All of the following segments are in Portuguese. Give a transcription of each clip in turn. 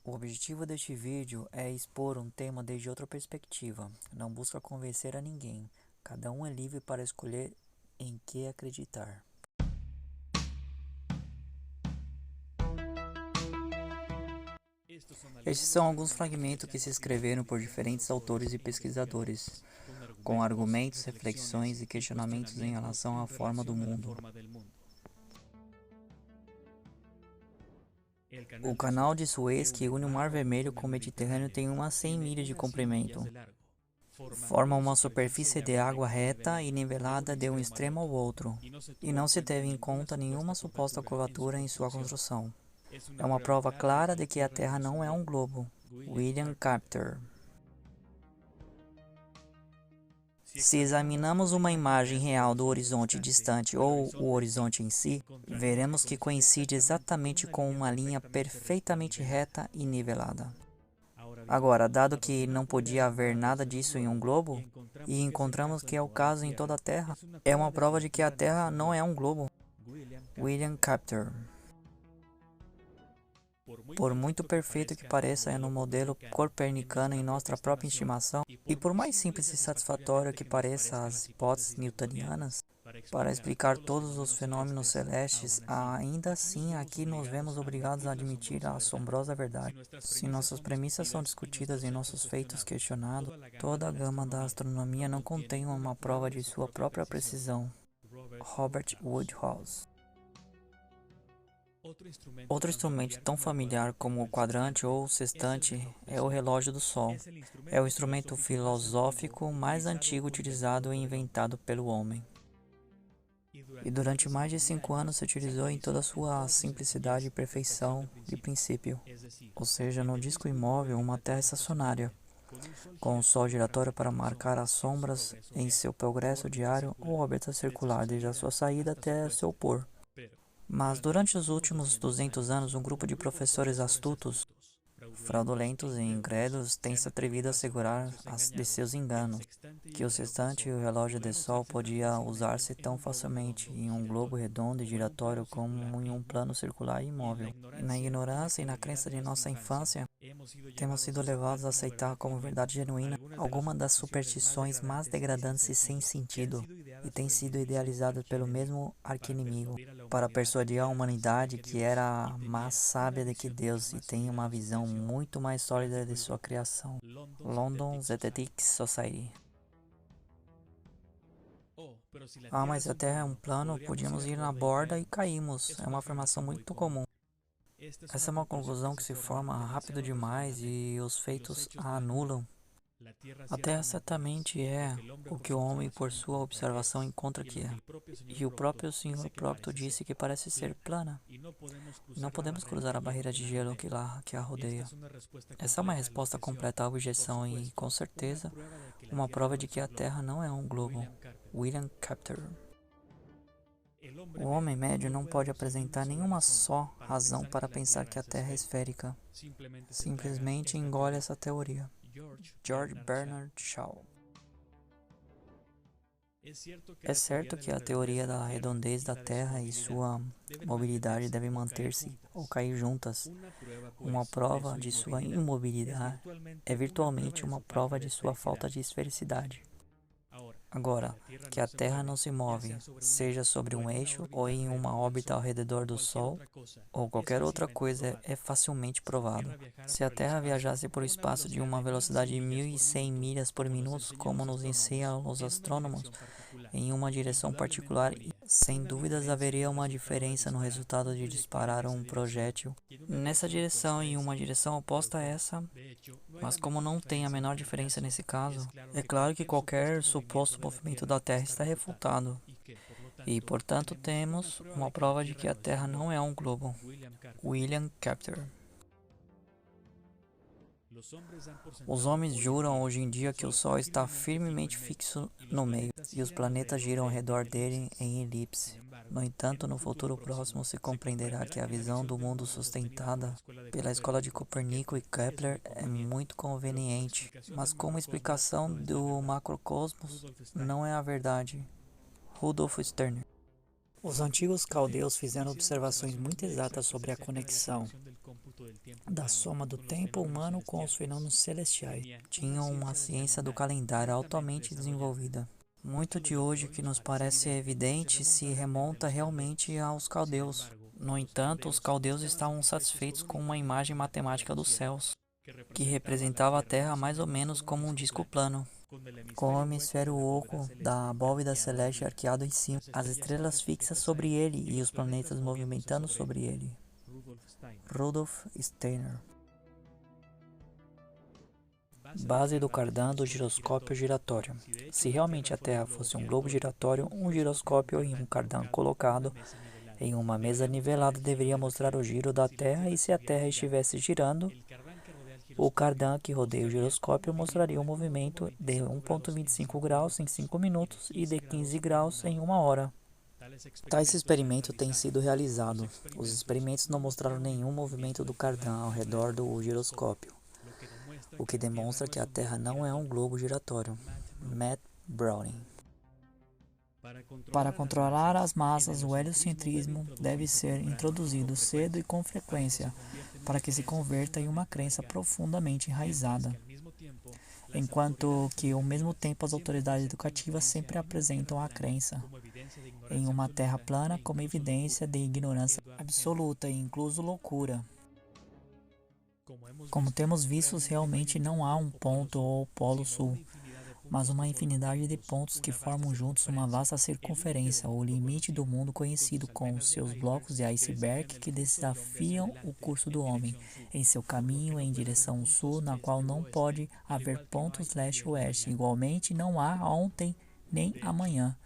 O objetivo deste vídeo é expor um tema desde outra perspectiva. Não busca convencer a ninguém. Cada um é livre para escolher em que acreditar. Estes são alguns fragmentos que se escreveram por diferentes autores e pesquisadores, com argumentos, reflexões e questionamentos em relação à forma do mundo. O canal de Suez, que une o Mar Vermelho com o Mediterrâneo, tem umas 100 milhas de comprimento. Forma uma superfície de água reta e nivelada de um extremo ao outro, e não se teve em conta nenhuma suposta curvatura em sua construção. É uma prova clara de que a Terra não é um globo. William Carpenter. Se examinamos uma imagem real do horizonte distante ou o horizonte em si, veremos que coincide exatamente com uma linha perfeitamente reta e nivelada. Agora, dado que não podia haver nada disso em um globo, e encontramos que é o caso em toda a Terra, é uma prova de que a Terra não é um globo. William Carpenter. Por muito perfeito que pareça no modelo copernicano em nossa própria estimação, e por mais simples e satisfatório que pareça as hipóteses newtonianas, para explicar todos os fenômenos celestes, ainda assim aqui nos vemos obrigados a admitir a assombrosa verdade. Se nossas premissas são discutidas e nossos feitos questionados, toda a gama da astronomia não contém uma prova de sua própria precisão. Robert Woodhouse. Outro instrumento tão familiar como o quadrante ou o sextante é o relógio do Sol. É o instrumento filosófico mais antigo utilizado e inventado pelo homem. E durante mais de 5 anos se utilizou em toda a sua simplicidade e perfeição de princípio, ou seja, no disco imóvel, uma terra estacionária, com o Sol giratório para marcar as sombras em seu progresso diário ou órbita circular desde a sua saída até seu pôr. Mas durante os últimos 200 anos, um grupo de professores astutos, fraudulentos e incrédulos tem se atrevido a assegurar de seus enganos, que o sextante e o relógio de sol podia usar-se tão facilmente em um globo redondo e giratório como em um plano circular e imóvel. E na ignorância e na crença de nossa infância, temos sido levados a aceitar como verdade genuína alguma das superstições mais degradantes e sem sentido, e têm sido idealizadas pelo mesmo arqui-inimigo, para persuadir a humanidade que era mais sábia do que Deus e tem uma visão muito mais sólida de sua criação. London Zetetic Society. Mas se a Terra é um plano, podíamos ir na borda e caímos. É uma afirmação muito comum. Essa é uma conclusão que se forma rápido demais e os feitos a anulam. A Terra certamente é o que o homem, por sua observação, encontra que é. E o próprio Sr. Proctor disse que parece ser plana. E não podemos cruzar a barreira de gelo que a rodeia. Essa é uma resposta completa à objeção e, com certeza, uma prova de que a Terra não é um globo. William Carpenter. O homem médio não pode apresentar nenhuma só razão para pensar que a Terra é esférica. Simplesmente engole essa teoria. George Bernard Shaw. É certo que a teoria da redondez da Terra e sua mobilidade devem manter-se ou cair juntas. Uma prova de sua imobilidade é virtualmente uma prova de sua falta de esfericidade. Agora, que a Terra não se move, seja sobre um eixo ou em uma órbita ao redor do Sol, ou qualquer outra coisa, é facilmente provado. Se a Terra viajasse por espaço de uma velocidade de 1.100 milhas por minuto, como nos ensinam os astrônomos, em uma direção particular, sem dúvidas haveria uma diferença no resultado de disparar um projétil nessa direção e em uma direção oposta a essa, mas como não tem a menor diferença nesse caso, é claro que qualquer suposto movimento da Terra está refutado, e portanto temos uma prova de que a Terra não é um globo. William Carpenter. Os homens juram hoje em dia que o Sol está firmemente fixo no meio e os planetas giram ao redor dele em elipse. No entanto, no futuro próximo se compreenderá que a visão do mundo sustentada pela escola de Copérnico e Kepler é muito conveniente, mas como explicação do macrocosmos não é a verdade. Rudolf Steiner. Os antigos caldeus fizeram observações muito exatas sobre a conexão da soma do tempo humano com os fenômenos celestiais. Tinham uma ciência do calendário altamente desenvolvida. Muito de hoje que nos parece evidente se remonta realmente aos caldeus. No entanto, os caldeus estavam satisfeitos com uma imagem matemática dos céus, que representava a Terra mais ou menos como um disco plano, com o hemisfério oco da bóveda celeste arqueado em cima, as estrelas fixas sobre ele e os planetas movimentando sobre ele. Rudolf Steiner. Base do cardan do giroscópio giratório. Se realmente a Terra fosse um globo giratório, um giroscópio e um cardan colocado em uma mesa nivelada deveria mostrar o giro da Terra, e se a Terra estivesse girando, o cardan que rodeia o giroscópio mostraria um movimento de 1,25 graus em 5 minutos e de 15 graus em 1 hora. Tais experimentos têm sido realizados. Os experimentos não mostraram nenhum movimento do cardan ao redor do giroscópio, o que demonstra que a Terra não é um globo giratório. Matt Browning. Para controlar as massas, o heliocentrismo deve ser introduzido cedo e com frequência, para que se converta em uma crença profundamente enraizada. Enquanto que, ao mesmo tempo, as autoridades educativas sempre apresentam a crença em uma Terra plana como evidência de ignorância absoluta e incluso loucura. Como temos visto, realmente não há um ponto ou polo sul, mas uma infinidade de pontos que formam juntos uma vasta circunferência, o limite do mundo conhecido, com seus blocos de iceberg que desafiam o curso do homem em seu caminho em direção ao sul, na qual não pode haver pontos leste-oeste. Igualmente, não há ontem nem amanhã.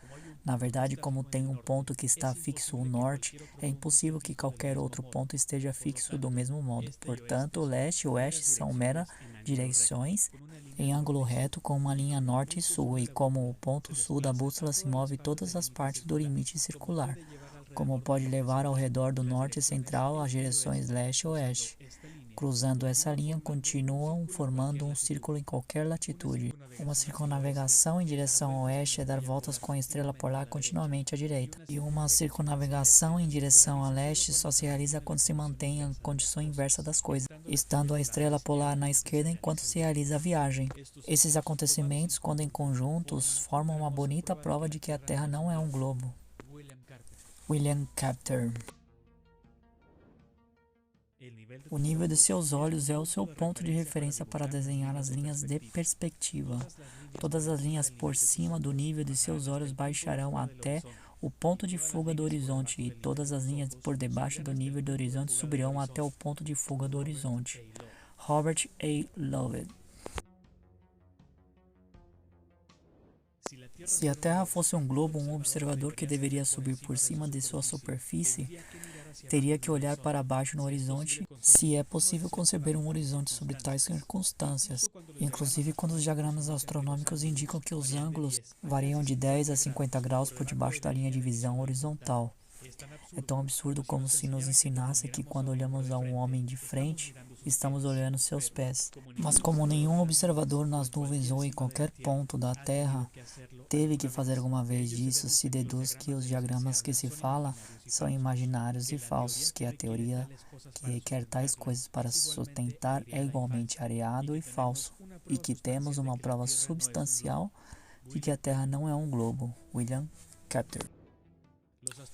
Na verdade, como tem um ponto que está fixo o norte, é impossível que qualquer outro ponto esteja fixo do mesmo modo. Portanto, o leste e o oeste são meras direções em ângulo reto com uma linha norte e sul, e como o ponto sul da bússola se move todas as partes do limite circular, como pode levar ao redor do norte central as direções leste e oeste. Cruzando essa linha, continuam formando um círculo em qualquer latitude. Uma circunnavegação em direção ao oeste é dar voltas com a estrela polar continuamente à direita. E uma circunnavegação em direção a leste só se realiza quando se mantém a condição inversa das coisas, estando a estrela polar na esquerda enquanto se realiza a viagem. Esses acontecimentos, quando em conjuntos, formam uma bonita prova de que a Terra não é um globo. William Carter. O nível de seus olhos é o seu ponto de referência para desenhar as linhas de perspectiva. Todas as linhas por cima do nível de seus olhos baixarão até o ponto de fuga do horizonte, e todas as linhas por debaixo do nível do horizonte subirão até o ponto de fuga do horizonte. Robert A. Lovett. Se a Terra fosse um globo, um observador que deveria subir por cima de sua superfície teria que olhar para baixo no horizonte, se é possível conceber um horizonte sob tais circunstâncias, inclusive quando os diagramas astronômicos indicam que os ângulos variam de 10 a 50 graus por debaixo da linha de visão horizontal. É tão absurdo como se nos ensinasse que quando olhamos a um homem de frente, estamos olhando seus pés. Mas como nenhum observador nas nuvens ou em qualquer ponto da Terra teve que fazer alguma vez disso, se deduz que os diagramas que se fala são imaginários e falsos, que a teoria que requer tais coisas para se sustentar é igualmente areado e falso, e que temos uma prova substancial de que a Terra não é um globo. William Carter.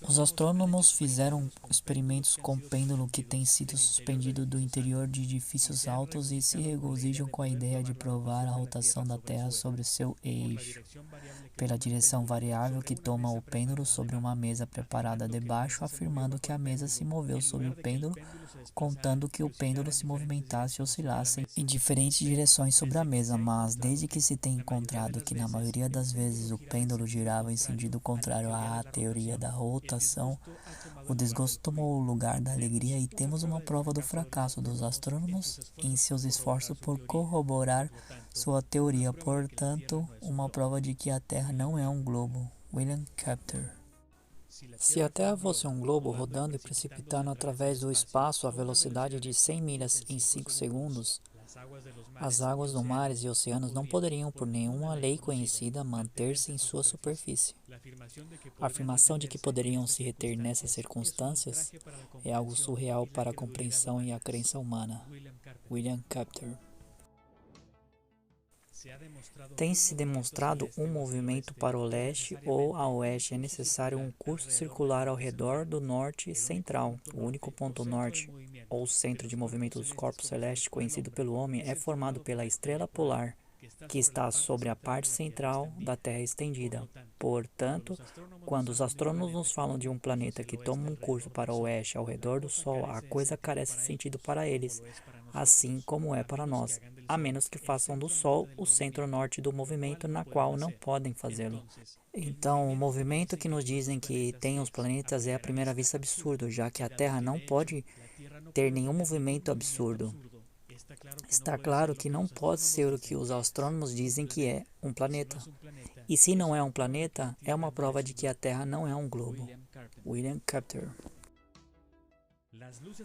Os astrônomos fizeram experimentos com pêndulo que tem sido suspendido do interior de edifícios altos e se regozijam com a ideia de provar a rotação da Terra sobre seu eixo, pela direção variável que toma o pêndulo sobre uma mesa preparada debaixo, afirmando que a mesa se moveu sobre o pêndulo, contando que o pêndulo se movimentasse e oscilasse em diferentes direções sobre a mesa, mas desde que se tem encontrado que na maioria das vezes o pêndulo girava em sentido contrário à teoria da rotação, o desgosto tomou o lugar da alegria e temos uma prova do fracasso dos astrônomos em seus esforços por corroborar sua teoria, portanto, uma prova de que a Terra não é um globo. William Carter. Se a Terra fosse um globo rodando e precipitando através do espaço à velocidade de 100 milhas em 5 segundos, As águas do mares e oceanos não poderiam, por nenhuma lei conhecida, manter-se em sua superfície. A afirmação de que poderiam se reter nessas circunstâncias é algo surreal para a compreensão e a crença humana. William Carpenter. Tem-se demonstrado um movimento para o leste ou a oeste. É necessário um curso circular ao redor do norte central. O único ponto norte, ou centro de movimento dos corpos celestes conhecido pelo homem, é formado pela estrela polar, que está sobre a parte central da Terra estendida. Portanto, quando os astrônomos nos falam de um planeta que toma um curso para o oeste ao redor do Sol, a coisa carece de sentido para eles, assim como é para nós, a menos que façam do Sol o centro-norte do movimento, na qual não podem fazê-lo. Então, o movimento que nos dizem que tem os planetas é à primeira vista absurdo, já que a Terra não pode ter nenhum movimento absurdo. Está claro que não pode ser o que os astrônomos dizem que é um planeta. E se não é um planeta, é uma prova de que a Terra não é um globo. William Carpenter.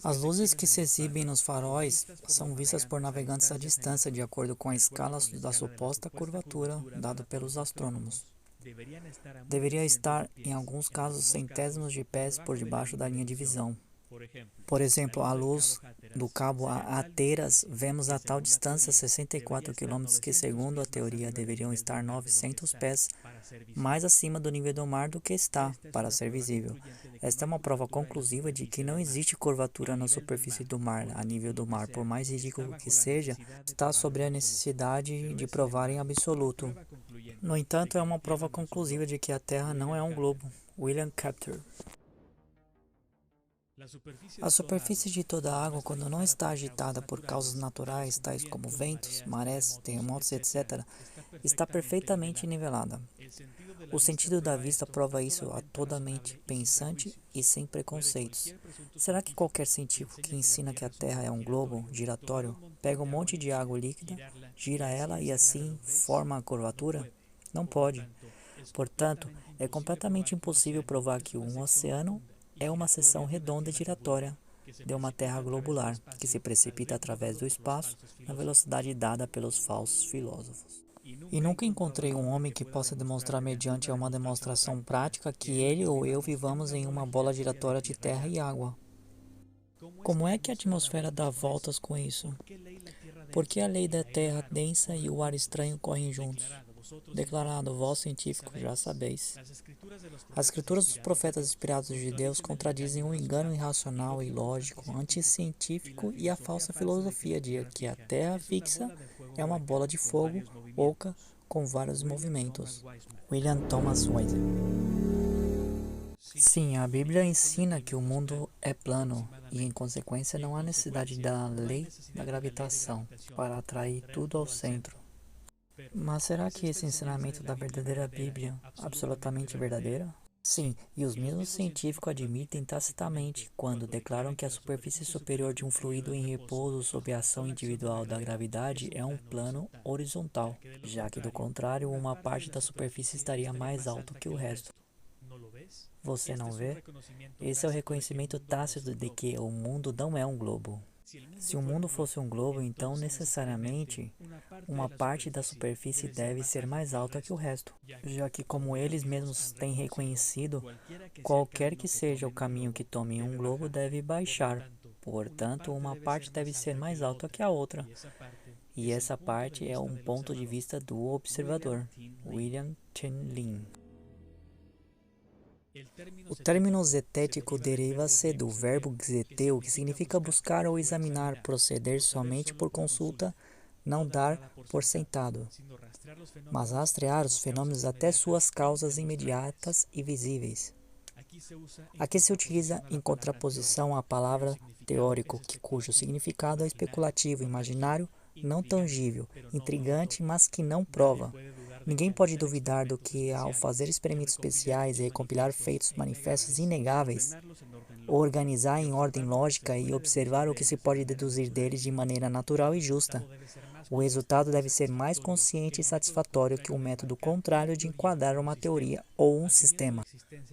As luzes que se exibem nos faróis são vistas por navegantes à distância, de acordo com a escala da suposta curvatura dada pelos astrônomos. Deveria estar, em alguns casos, centésimos de pés por debaixo da linha de visão. Por exemplo, à luz do cabo Hatteras, vemos a tal distância 64 km que, segundo a teoria, deveriam estar 900 pés mais acima do nível do mar do que está, para ser visível. Esta é uma prova conclusiva de que não existe curvatura na superfície do mar. A nível do mar, por mais ridículo que seja, está sobre a necessidade de provar em absoluto. No entanto, é uma prova conclusiva de que a Terra não é um globo. William Carpenter. A superfície de toda a água, quando não está agitada por causas naturais, tais como ventos, marés, terremotos, etc., está perfeitamente nivelada. O sentido da vista prova isso a toda mente pensante e sem preconceitos. Será que qualquer científico que ensina que a Terra é um globo giratório pega um monte de água líquida, gira ela e assim forma a curvatura? Não pode. Portanto, é completamente impossível provar que um oceano é uma seção redonda e giratória de uma Terra globular, que se precipita através do espaço na velocidade dada pelos falsos filósofos. E nunca encontrei um homem que possa demonstrar mediante uma demonstração prática que ele ou eu vivamos em uma bola giratória de terra e água. Como é que a atmosfera dá voltas com isso? Por que a lei da terra densa e o ar estranho correm juntos? Declarado, vós científicos, já sabeis. As escrituras dos profetas inspirados de Deus contradizem o engano irracional e ilógico, anticientífico e a falsa filosofia de que a Terra fixa é uma bola de fogo oca com vários movimentos. William Thomas Wise. Sim, a Bíblia ensina que o mundo é plano e, em consequência, não há necessidade da lei da gravitação para atrair tudo ao centro. Mas será que esse ensinamento da verdadeira Bíblia é absolutamente verdadeiro? Sim, e os mesmos científicos admitem tacitamente quando declaram que a superfície superior de um fluido em repouso sob a ação individual da gravidade é um plano horizontal, já que, do contrário, uma parte da superfície estaria mais alta que o resto. Você não vê? Esse é o reconhecimento tácito de que o mundo não é um globo. Se o mundo fosse um globo, então necessariamente uma parte da superfície deve ser mais alta que o resto, já que, como eles mesmos têm reconhecido, qualquer que seja o caminho que tome em um globo deve baixar. Portanto, uma parte deve ser mais alta que a outra. E essa parte é um ponto de vista do observador. William Chen-Lin. O término zetético deriva-se do verbo zeteu, que significa buscar ou examinar, proceder somente por consulta, não dar por sentado, mas rastrear os fenômenos até suas causas imediatas e visíveis. Aqui se utiliza em contraposição à palavra teórico, cujo significado é especulativo, imaginário, não tangível, intrigante, mas que não prova. Ninguém pode duvidar do que, ao fazer experimentos especiais e recompilar feitos manifestos inegáveis, organizar em ordem lógica e observar o que se pode deduzir deles de maneira natural e justa. O resultado deve ser mais consciente e satisfatório que o método contrário de enquadrar uma teoria ou um sistema.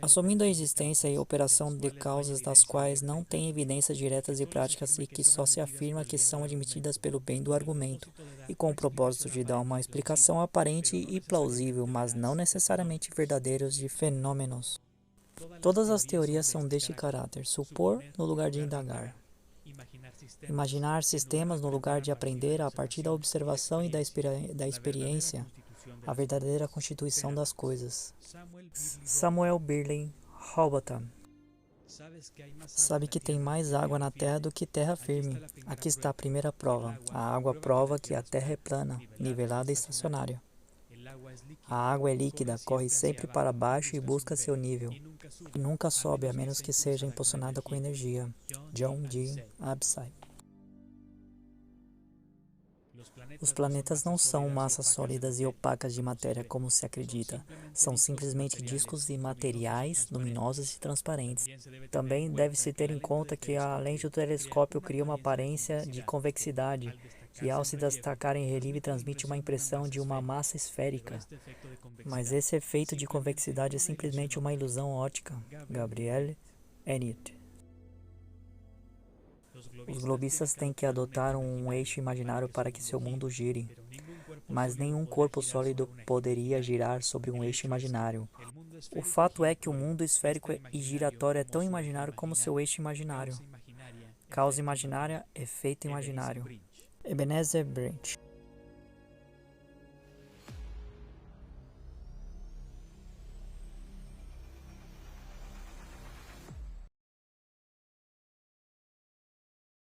Assumindo a existência e operação de causas das quais não tem evidências diretas e práticas e que só se afirma que são admitidas pelo bem do argumento, e com o propósito de dar uma explicação aparente e plausível, mas não necessariamente verdadeiros de fenômenos. Todas as teorias são deste caráter: supor no lugar de indagar. Imaginar sistemas no lugar de aprender a partir da observação e da experiência a verdadeira constituição das coisas. Samuel Birley Houghton. Sabe que tem mais água na terra do que terra firme. Aqui está a primeira prova. A água prova que a terra é plana, nivelada e estacionária. A água é líquida, corre sempre para baixo e busca seu nível. E nunca sobe a menos que seja impulsionada com energia. John D. Abside. Os planetas não são massas sólidas e opacas de matéria como se acredita. São simplesmente discos imateriais, luminosos e transparentes. Também deve-se ter em conta que a lente do telescópio cria uma aparência de convexidade, que ao se destacar em relieve transmite uma impressão de uma massa esférica. Mas esse efeito de convexidade é simplesmente uma ilusão óptica. Gabriel Eniet. Os globistas têm que adotar um eixo imaginário para que seu mundo gire, mas nenhum corpo sólido poderia girar sobre um eixo imaginário. O fato é que o mundo esférico e giratório é tão imaginário como seu eixo imaginário. Causa imaginária, efeito imaginário. Ebenezer Brent.